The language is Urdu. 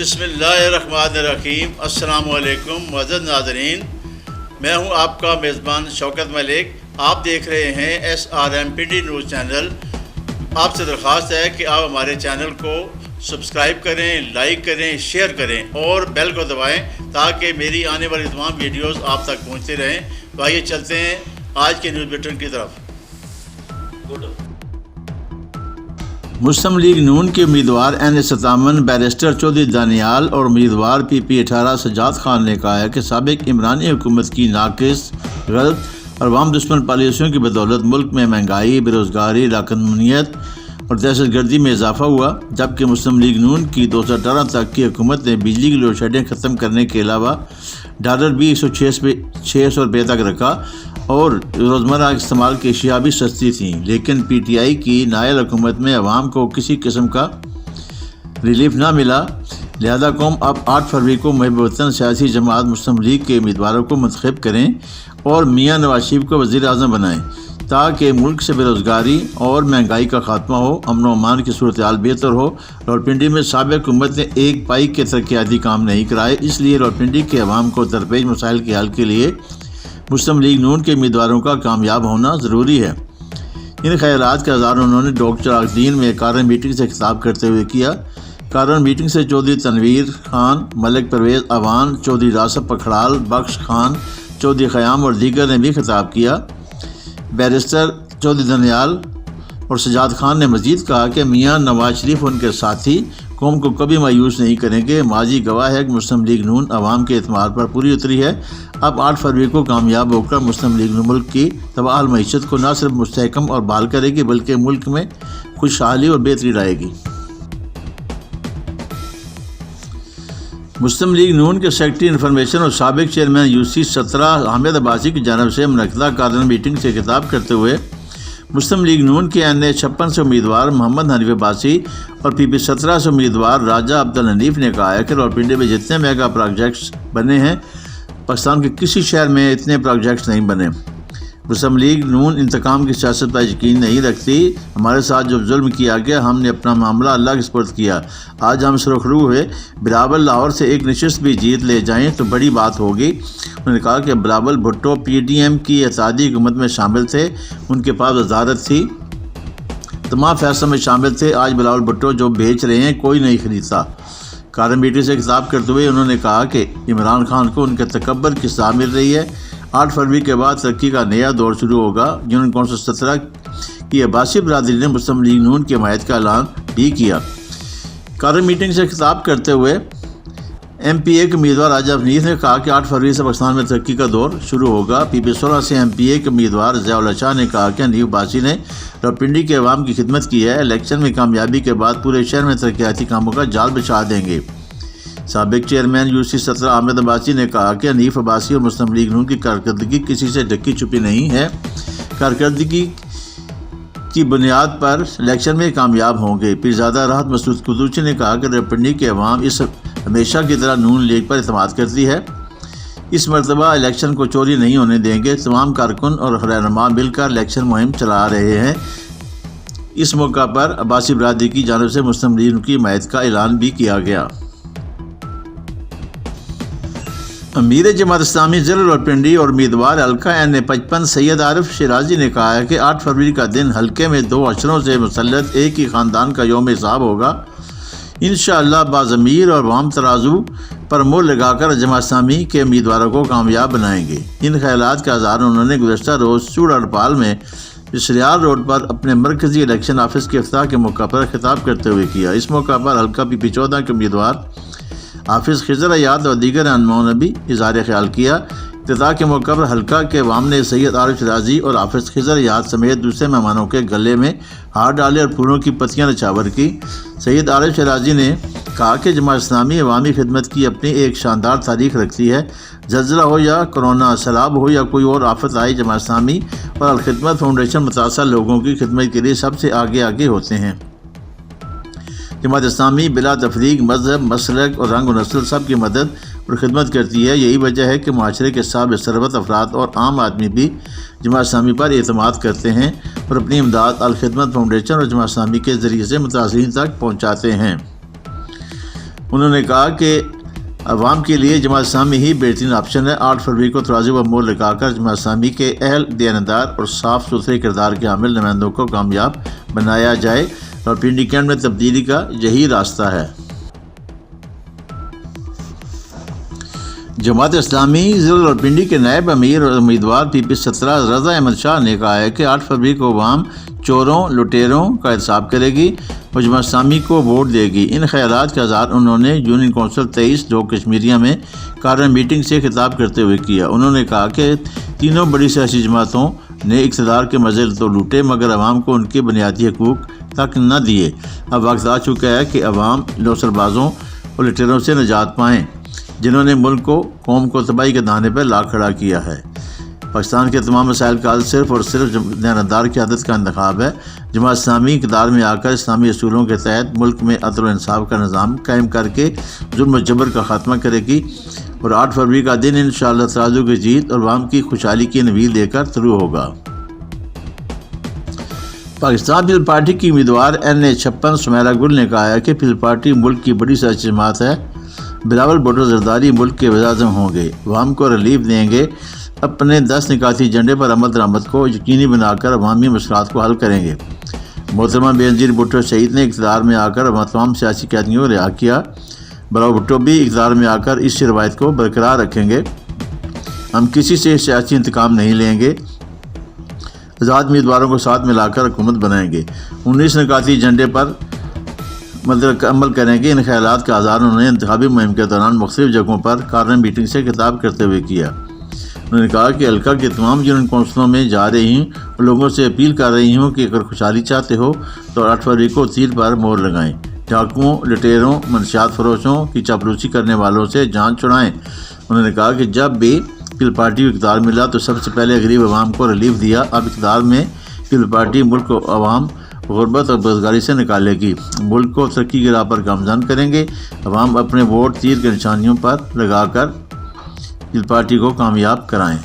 بسم اللہ الرحمن الرحیم۔ السلام علیکم معزز ناظرین، میں ہوں آپ کا میزبان شوکت ملک۔ آپ دیکھ رہے ہیں SRMPD نیوز چینل۔ آپ سے درخواست ہے کہ آپ ہمارے چینل کو سبسکرائب کریں، لائک کریں، شیئر کریں اور بیل کو دبائیں تاکہ میری آنے والی تمام ویڈیوز آپ تک پہنچتے رہیں۔ تو آئیے چلتے ہیں آج کے نیوز بلیٹن کی طرف۔ مسلم لیگ نون کے امیدوار N57 بیرسٹر چودھری دانیال اور امیدوار PP18 سجاد خان نے کہا ہے کہ سابق عمرانی حکومت کی ناقص، غلط اور عوام دشمن پالیسیوں کی بدولت ملک میں مہنگائی، بے روزگاری، لاکنڈ امنیت اور دہشت گردی میں اضافہ ہوا، جبکہ مسلم لیگ نون کی 2018 تک کی حکومت نے بجلی کی لوڈ شیڈنگ ختم کرنے کے علاوہ ڈالر بھی 106 روپے تک رکھا اور روزمرہ استعمال کی اشیاء بھی سستی تھیں، لیکن PTI کی نائل حکومت میں عوام کو کسی قسم کا ریلیف نہ ملا۔ لہذا قوم اب 8 فروری کو محب وطن سیاسی جماعت مسلم لیگ کے امیدواروں کو منتخب کریں اور میاں نواز شریف کو وزیر اعظم بنائیں تاکہ ملک سے بے روزگاری اور مہنگائی کا خاتمہ ہو، امن و امان کی صورتحال بہتر ہو۔ راولپنڈی میں سابق حکومت نے ایک پائی کے ترقیاتی کام نہیں کرائے، اس لیے راولپنڈی کے عوام کو درپیش مسائل کے حل کے لیے مسلم لیگ نون کے امیدواروں کا کامیاب ہونا ضروری ہے۔ ان خیالات کا اظہار انہوں نے ڈاکٹر چراغ الدین میں کارن میٹنگ سے خطاب کرتے ہوئے کیا۔ کارن میٹنگ سے چودھری تنویر خان، ملک پرویز اوان، چودھری راسب پکھڑال، بخش خان، چودھری خیام اور دیگر نے بھی خطاب کیا۔ بیرسٹر چودھری دانیال اور سجاد خان نے مزید کہا کہ میاں نواز شریف ان کے ساتھی قوم کو کبھی مایوس نہیں کریں گے۔ ماضی گواہ ہے کہ مسلم لیگ نون عوام کے اعتماد پر پوری اتری ہے۔ اب 8 فروری کو کامیاب ہو کر مسلم لیگ نون ملک کی تباہ معیشت کو نہ صرف مستحکم اور بحال کرے گی بلکہ ملک میں خوشحالی اور بہتری لائے گی۔ مسلم لیگ نون کے سیکرٹری انفارمیشن اور سابق چیئرمین UC 17 حامد عباسی کی جانب سے منعقدہ کارن میٹنگ سے خطاب کرتے ہوئے مسلم لیگ نون کے NA56 سے امیدوار محمد حنیف عباسی اور PP17 سے امیدوار راجہ عبدالحنیف نے کہا ہے کہ راولپنڈی میں جتنے میگا پروجیکٹس بنے ہیں، پاکستان کے کسی شہر میں اتنے پروجیکٹس نہیں بنے۔ مسلم لیگ نون انتقام کی سیاست پر یقین نہیں رکھتی۔ ہمارے ساتھ جو ظلم کیا گیا، ہم نے اپنا معاملہ اللہ کے سپرد کیا۔ آج ہم سرخرو ہوئے، بلاول لاہور سے ایک نشست بھی جیت لے جائیں تو بڑی بات ہوگی۔ انہوں نے کہا کہ بلاول بھٹو PDM کی اتحادی حکومت میں شامل تھے، ان کے پاس وزارت تھی، تمام فیصلوں میں شامل تھے۔ آج بلاول بھٹو جو بیچ رہے ہیں کوئی نہیں خریدتا۔ کارن میٹنگ سے خطاب کرتے ہوئے انہوں نے کہا کہ عمران خان کو ان کے تکبر کی سزا مل رہی ہے۔ 8 فروری کے بعد ترقی کا نیا دور شروع ہوگا۔ جنہوں 1917 کی عباسی برادری نے مسلم لیگ نون کی حمایت کا اعلان بھی کیا۔ کارن میٹنگ سے خطاب کرتے ہوئے MPA کے امیدوار راجہ حنیف نے کہا کہ 8 فروری سے پاکستان میں ترقی کا دور شروع ہوگا۔ PP16 سے MPA کے امیدوار ضیاء اللہ شاہ نے کہا کہ حنیف عباسی نے راولپنڈی کے عوام کی خدمت کی ہے، الیکشن میں کامیابی کے بعد پورے شہر میں ترقیاتی کاموں کا جال بچھا دیں گے۔ سابق چیئرمین UC 17 حامد عباسی نے کہا کہ حنیف عباسی اور مسلم لیگ نون کی کارکردگی کسی سے ڈھکی چھپی نہیں ہے، کارکردگی کی بنیاد پر الیکشن میں کامیاب ہوں گے۔ پیرزادہ راحت مسعود قدوسی نے کہا کہ راولپنڈی کے عوام اس ہمیشہ کی طرح نون لیگ پر اعتماد کرتی ہے، اس مرتبہ الیکشن کو چوری نہیں ہونے دیں گے۔ تمام کارکن اور رہنما مل کر الیکشن مہم چلا رہے ہیں۔ اس موقع پر عباسی برادری کی جانب سے مسلم لیگ کی حمایت کا اعلان بھی کیا گیا۔ امیر جماعت اسلامی ضلع راولپنڈی اور امیدوار حلقہ NA55 سید عارف شیرازی نے کہا ہے کہ 8 فروری کا دن حلقے میں 2 اشروں سے مسلط ایک ہی خاندان کا یوم حساب ہوگا۔ انشاءاللہ باضمیر اور عوام ترازو پر مہر لگا کر جماعت اسلامی کے امیدواروں کو کامیاب بنائیں گے۔ ان خیالات کا اظہار انہوں نے گزشتہ روز چوڑاڑپال میں اسریال روڈ پر اپنے مرکزی الیکشن آفس کے افتتاح کے موقع پر خطاب کرتے ہوئے کیا۔ اس موقع پر حلقہ PP14 کے امیدوار حافظ خضر حیات اور دیگر رہنماؤں نے بھی اظہار خیال کیا۔ افتتاح کے موقع پر حلقہ کے عوام نے سید عارف شیرازی اور حافظ خضر حیات سمیت دوسرے مہمانوں کے گلے میں ہار ڈالے اور پھولوں کی پتیاں نچھاور کی۔ سید عارف شیرازی نے کہا کہ جماعت اسلامی عوامی خدمت کی اپنی ایک شاندار تاریخ رکھتی ہے۔ زلزلہ ہو یا کورونا، سیلاب ہو یا کوئی اور آفت آئی، جماعت اسلامی اور الخدمت فاؤنڈیشن متاثرہ لوگوں کی خدمت کے لیے سب سے آگے ہوتے ہیں۔ جماعت اسلامی بلا تفریق مذہب، مسلک اور رنگ و نسل سب کی مدد اور خدمت کرتی ہے۔ یہی وجہ ہے کہ معاشرے کے صاحب ثروت افراد اور عام آدمی بھی جماعت اسلامی پر اعتماد کرتے ہیں اور اپنی امداد الخدمت فاؤنڈیشن اور جماعت اسلامی کے ذریعے سے متاثرین تک پہنچاتے ہیں۔ انہوں نے کہا کہ عوام کے لیے جماعت اسلامی ہی بہترین آپشن ہے۔ 8 فروری کو ترازو و مول لگا کر جماعت اسلامی کے اہل، دیانتدار اور صاف ستھرے کردار کے حامل نمائندوں کو کامیاب بنایا جائے اور پنڈی کینٹ میں تبدیلی کا یہی راستہ ہے۔ جماعت اسلامی ضلع راولپنڈی کے نائب امیر اور امیدوار PP-17 رضا احمد شاہ نے کہا ہے کہ 8 فروری کو عوام چوروں لٹیروں کا احتساب کرے گی اور جماعت اسلامی کو ووٹ دے گی۔ ان خیالات کا اظہار انہوں نے یونین کونسل 23 جو کشمیریہ میں کارن میٹنگ سے خطاب کرتے ہوئے کیا۔ انہوں نے کہا کہ تینوں بڑی سیاسی جماعتوں نے اقتدار کے مزے تو لوٹے مگر عوام کو ان کے بنیادی حقوق تک نہ دیے۔ اب وقت آ چکا ہے کہ عوام لوثر بازوں اور لٹیروں سے نجات پائیں جنہوں نے ملک کو، قوم کو تباہی کے دہانے پر لا کھڑا کیا ہے۔ پاکستان کے تمام مسائل کا حل صرف اور صرف دیانتدار قیادت کا انتخاب ہے۔ جماعت اسلامی اقتدار میں آ کر اسلامی اصولوں کے تحت ملک میں عدل و انصاف کا نظام قائم کر کے ظلم و جبر کا خاتمہ کرے گی اور 8 فروری کا دن انشاءاللہ ترازو کی جیت اور عوام کی خوشحالی کی نوید لے کر طلوع ہوگا۔ پاکستان پیپلز پارٹی کی امیدوار NA-56 سمیرہ گل نے کہا ہے کہ پیپلز پارٹی ملک کی بڑی سیاسی جماعت ہے۔ بلاول بھٹو زرداری ملک کے وزیر اعظم ہوں گے، عوام کو ریلیف دیں گے، اپنے 10 نکاتی ایجنڈے پر عمل درآمد کو یقینی بنا کر عوامی مسائلات کو حل کریں گے۔ محترمہ بینظیر بھٹو شہید نے اقتدار میں آ کر تمام سیاسی قیدیوں کو رہا کیا۔ بلاول بھٹو بھی اقتدار میں آ کر اس روایت کو برقرار رکھیں گے۔ ہم کسی سے سیاسی انتقام نہیں لیں گے، آزاد امیدواروں کو ساتھ ملا کر حکومت بنائیں گے، 19 نکاتی ایجنڈے پر عمل کریں گے۔ ان خیالات کا اظہار انہوں نے انتخابی مہم کے دوران مختلف جگہوں پر کارن میٹنگ سے خطاب کرتے ہوئے کیا۔ انہوں نے کہا کہ حلقہ کے تمام یونین کونسلوں میں جا رہی ہوں اور لوگوں سے اپیل کر رہی ہوں کہ اگر خوشحالی چاہتے ہو تو 8 فروری کو تیر پر مہر لگائیں، ڈاکوؤں، لٹیروں، منشیات فروشوں کی چاپلوسی کرنے والوں سے جان چھڑائیں۔ انہوں نے کہا کہ جب بھی پیپلز پارٹی کو اقتدار ملا تو سب سے پہلے غریب عوام کو ریلیف دیا، اب اقتدار میں پیپلز پارٹی ملک کو عوام غربت اور بےروزگاری سے نکالے گی، ملک کو ترقی کی راہ پر گامزن کریں گے۔ عوام اپنے ووٹ تیر کے نشانیوں پر لگا کر پیپلز پارٹی کو کامیاب کرائیں۔